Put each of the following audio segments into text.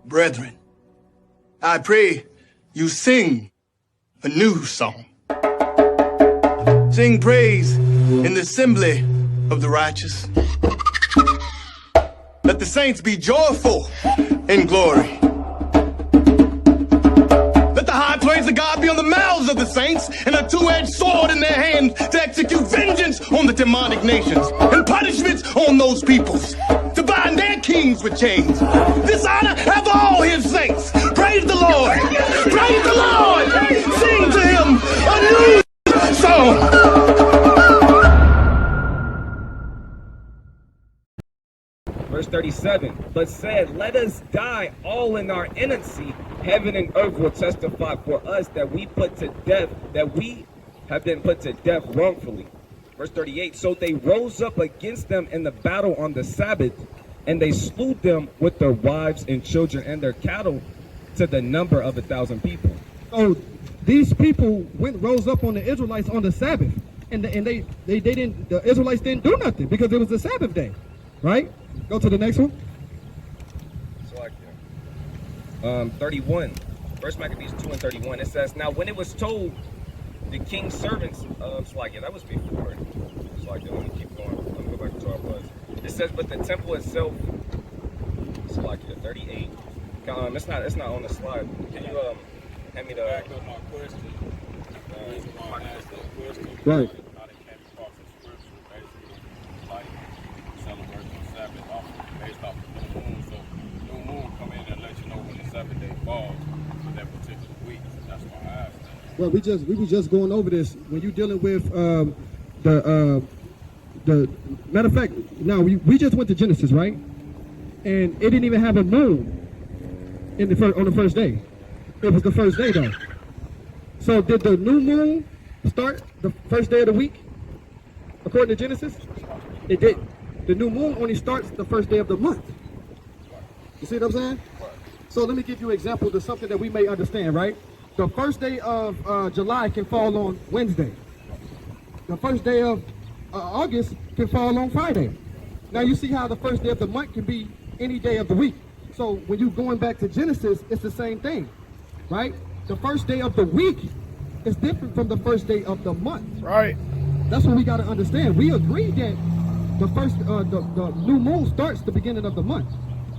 Brethren, I pray you sing a new song. Sing praise in the assembly of the righteous. Let the saints be joyful in glory. Let the high praise of God be on the mouths of the saints and a two-edged sword in their hands to execute vengeance on the demonic nations and punishments on those peoples, to bind their kings with chains. This honor have all his saints. Praise the Lord. Praise the Lord. Sing to him a new song. Verse 37, but said, let us die all in our innocency. Heaven and earth will testify for us that we have been put to death wrongfully. Verse 38, so they rose up against them in the battle on the Sabbath, and they slew them with their wives and children and their cattle to the number of 1,000 people. So these people rose up on the Israelites on the Sabbath, and the Israelites didn't do nothing because it was the Sabbath day, right? Go to the next one. 31, First Maccabees 2 and 31. It says, now when it was told the king's servants, that was before. Let me keep going. Let me go back to where I was. It says, but the temple itself, 38. It's not on the slide. Can you hand me the back of my question? Right. Well, we were just going over this when you're dealing with the matter of fact. Now we just went to Genesis, right? And it didn't even have a moon on the first day. It was the first day though. So did the new moon start the first day of the week according to Genesis? It did. The new moon only starts the first day of the month. You see what I'm saying? So let me give you an example to something that we may understand, right? The first day of July can fall on Wednesday. The first day of August can fall on Friday. Now you see how the first day of the month can be any day of the week. So when you're going back to Genesis, it's the same thing, right? The first day of the week is different from the first day of the month. Right. That's what we got to understand. We agree that the first, the new moon starts the beginning of the month.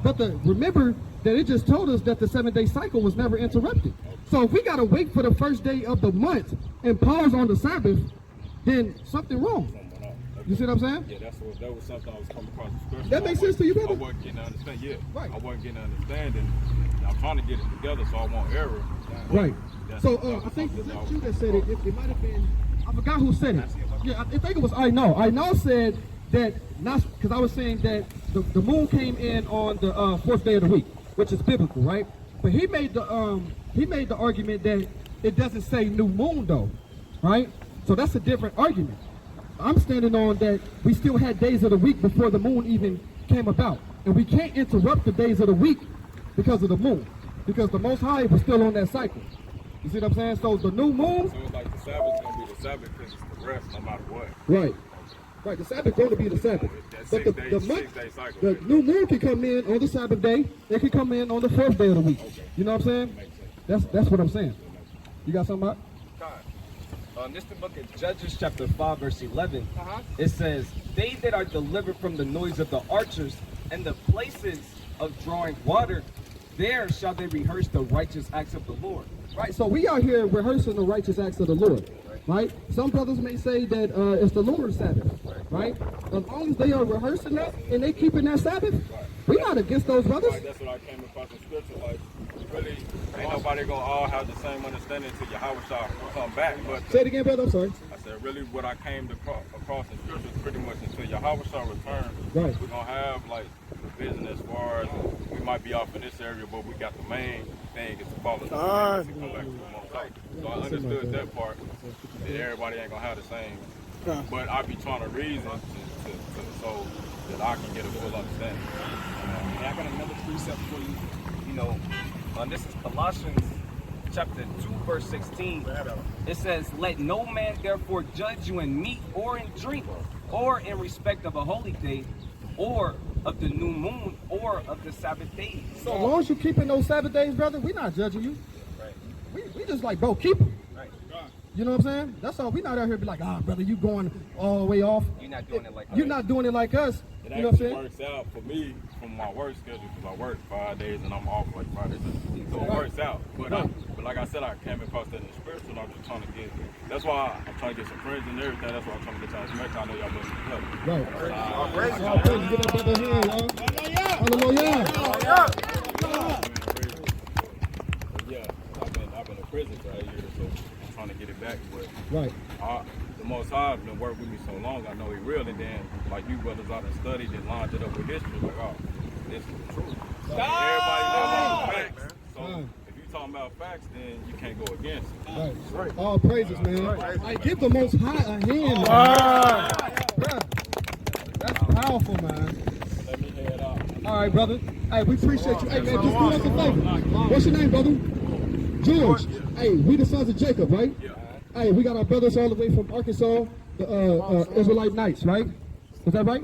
But remember that it just told us that the 7-day cycle was never interrupted. So if we got to wait for the first day of the month and pause on the Sabbath, then something wrong. You see what I'm saying? Yeah, that was something I was coming across the scripture. That makes sense to you, brother? I wasn't getting to understand. Yeah, right. I wasn't getting to understanding. I'm trying to get it together so I won't error. Right. So I think it was you that said it. It might have been, I forgot who said it. Yeah, I think it was I know said that, not because I was saying that the moon came in on the fourth day of the week, which is biblical, right? But he made the argument that it doesn't say new moon though, right? So that's a different argument. I'm standing on that we still had days of the week before the moon even came about, and we can't interrupt the days of the week because of the moon, because the Most High was still on that cycle. You see what I'm saying? So the new moon. So it's like the Sabbath's gonna be the Sabbath because it's the rest no matter what. Right. Right, the Sabbath going to be the Sabbath. But the new moon can come in on the Sabbath day. It can come in on the fourth day of the week. Okay. You know what I'm saying? That's what I'm saying. You got something about? This is the book of Judges chapter 5 verse 11. It says, they that are delivered from the noise of the archers and the places of drawing water, there shall they rehearse the righteous acts of the Lord. Right, so we are here rehearsing the righteous acts of the Lord. Right? Some brothers may say that it's the Lord's Sabbath, right? As long as they are rehearsing that and they keeping that Sabbath, we're not against those brothers. Like, that's what I came across in scripture. Like, really, ain't nobody gonna all have the same understanding until Yahweh shall come back. But say it again, brother. I'm sorry. I said, really, what I came across in scripture is pretty much until Yahweh shall return. Right. We're gonna have like division as far as we might be off in this area, but we got the main thing is to follow the commandments and come back to the Most High. So I understood that part. That everybody ain't gonna have the same, but I be trying to reason so that I can get a full understanding. I got another precept for you. You know, this is Colossians chapter 2 verse 16. It says, let no man therefore judge you in meat or in drink or in respect of a holy day, or of the new moon, or of the Sabbath days. So as long as you keeping those Sabbath days, brother, we're not judging you. Right. We just like, bro, keep them. Right. You know what I'm saying? That's all. We're not out here be like, brother, you going all the way off. You're not doing it like us. You're not doing it like us. It You know what I'm actually saying? works out for me from my work schedule because I work 5 days and I'm off like 5 days. So it works out. But, but like I said, I came across that in the spiritual and I'm just trying to get, that's why I'm trying to get some friends and everything. That's why I'm trying to get y'all some extra. I know y'all both together. Right. All praise. Get up at the hand, y'all. Hallelujah. Yeah, I've been in prison for 8 years, so I'm trying to get it back. But Right. the Most High has been working with me so long, I know He real. And then, like you brothers out and studied and lined it up with history, like, oh, this is the truth. Everybody knows all the facts. So if you talking about facts, then you can't go against it. Right. All praises, man. Hey, give the Most High a hand. Bruh, that's powerful, man. Let me head out. All right, brother. Hey, we appreciate you. Hey, man, just do us a favor. What's your name, brother? George. Hey, we the sons of Jacob, right? Yeah. Hey, we got our brothers all the way from Arkansas, the Israelite Knights, right? Is that right?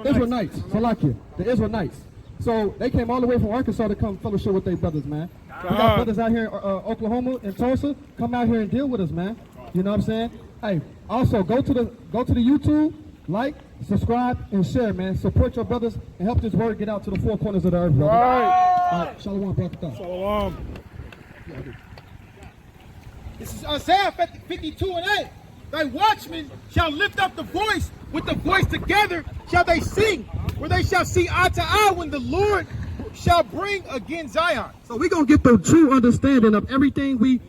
Israelites. Salakia. The Israelites. So they came all the way from Arkansas to come fellowship with their brothers, man. We got brothers out here in Oklahoma and Tulsa. Come out here and deal with us, man. You know what I'm saying? Hey, also go to the YouTube, like, subscribe, and share, man. Support your brothers and help this word get out to the four corners of the earth, brother. All right. Shalom, Brotha. Shalom. This is Isaiah 52:8. Thy watchmen shall lift up the voice, with the voice together shall they sing, where they shall see eye to eye when the Lord shall bring again Zion. So we're going to get the true understanding of everything we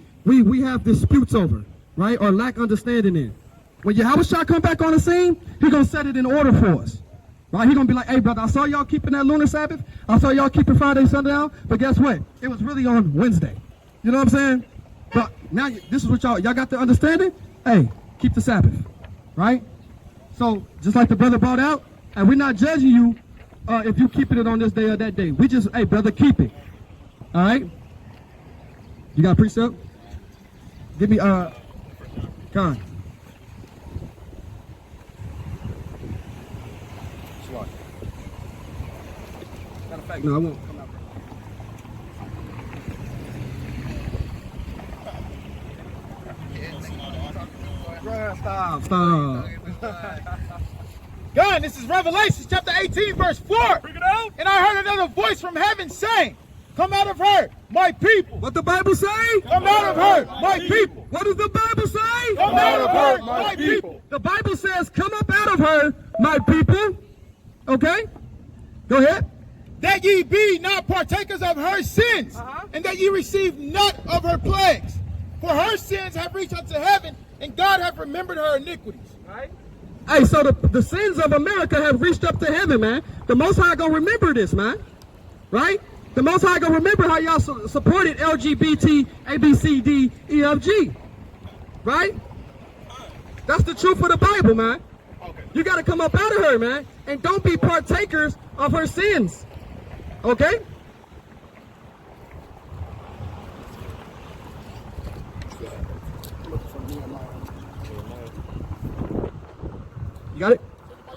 have disputes over, right? Or lack understanding in. When Yahweh shall come back on the scene, He's going to set it in order for us. Right? He's going to be like, hey, brother, I saw y'all keeping that lunar Sabbath. I saw y'all keeping Friday, sundown. But guess what? It was really on Wednesday. You know what I'm saying? But now this is what y'all got the understanding? Hey, keep the Sabbath. Right? So just like the brother brought out, and we're not judging you if you keeping it on this day or that day. We just, hey, brother, keep it. All right? You got a precept? Give me, Con. No, I won't come out. Stop. God, this is Revelation chapter 18, verse 4. Bring it out. And I heard another voice from heaven saying, come out of her, my people. What the Bible say? Come out of her, my people. What does the Bible say? Come out of her, my people. The Bible says, come up out of her, my people. Okay? Go ahead. That ye be not partakers of her sins, and that ye receive none of her plagues. For her sins have reached unto heaven, and God hath remembered her iniquities. Right? Hey, so the sins of America have reached up to heaven, man. The Most High gonna remember this, man. Right? The Most High gonna remember how y'all supported LGBT, ABCD, EFG. Right? That's the truth of the Bible, man. Okay. You gotta come up out of her, man. And don't be partakers of her sins. Okay? You got it?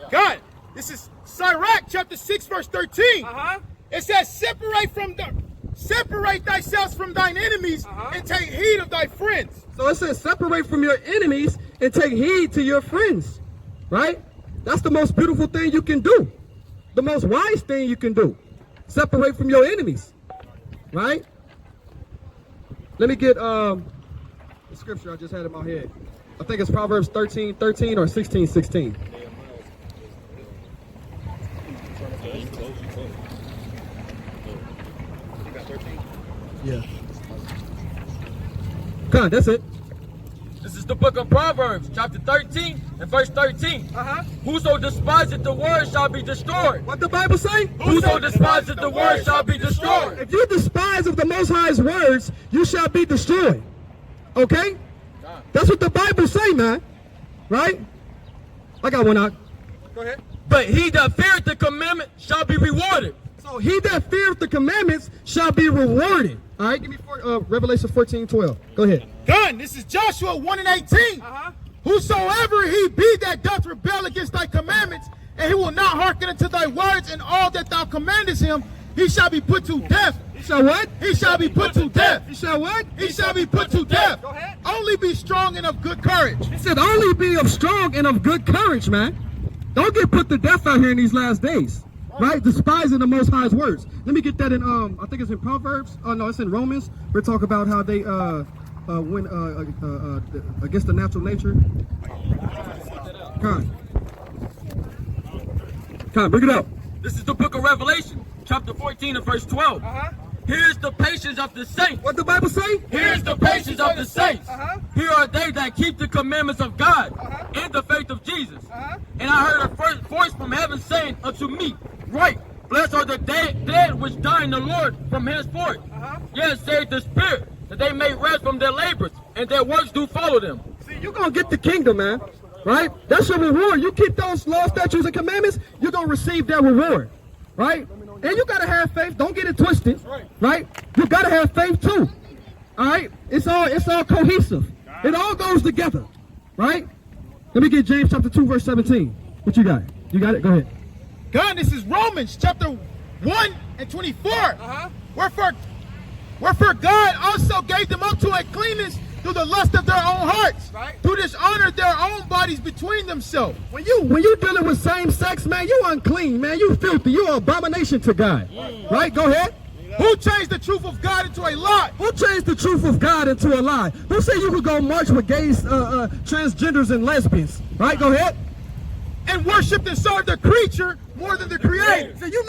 God, this is Sirach chapter 6, verse 13. It says, separate thyself from thine enemies and take heed of thy friends. So it says separate from your enemies and take heed to your friends. Right? That's the most beautiful thing you can do. The most wise thing you can do. Separate from your enemies. Right? Let me get the scripture I just had in my head. I think it's Proverbs 13:13 or 16:16. Yeah. Come on, that's it. This is the book of Proverbs, chapter 13 and verse 13. Whoso despiseth the word shall be destroyed. What the Bible say? Whoso despiseth the word shall be destroyed. If you despise of the Most High's words, you shall be destroyed. Okay? That's what the Bible say, man. Right? I got one out. Go ahead. But he that feareth the commandment shall be rewarded. So he that feareth the commandments shall be rewarded. All right, give me Revelation 14:12. Go ahead. God, this is Joshua 1 and 18. Whosoever he be that doth rebel against thy commandments and he will not hearken unto thy words, and all that thou commandest him, he shall be put to death. He shall what? He shall be put to death. He shall what? He shall be put to death. Only be strong and of good courage. He said, only be of strong and of good courage, man. Don't get put to death out here in these last days, right? Despising the Most High's words. Let me get that in, I think it's in Proverbs. Oh, no, it's in Romans. We're talking about how they went against the natural nature. Come on, bring it up. This is the book of Revelation, chapter 14 and verse 12. Here's the patience of the saints. What the Bible say? Here's the patience of the saints. Here are they that keep the commandments of God and the faith of Jesus. And I heard a voice from heaven saying unto me, Right, blessed are the dead which die in the Lord from henceforth. Yes, saith the Spirit, that they may rest from their labors, and their works do follow them. See, you're going to get the kingdom, man. Right? That's your reward. You keep those laws, statutes, and commandments, you're going to receive that reward. Right? And you got to have faith. Don't get it twisted. Right? You got to have faith too. All right? It's all cohesive. It all goes together. Right? Let me get James chapter 2, verse 17. What you got? You got it? Go ahead. God, this is Romans chapter 1 and 24. Wherefore God also gave them up to uncleanness through the lust of their own hearts, to dishonor their own bodies between themselves. When you dealing with same sex, man, you unclean, man. You filthy. You an abomination to God. Right? Go ahead. Who changed the truth of God into a lie? Who changed the truth of God into a lie? Who said you could go march with gays, transgenders, and lesbians? Right? Go ahead. And worshiped and served the creature more than the creator. So you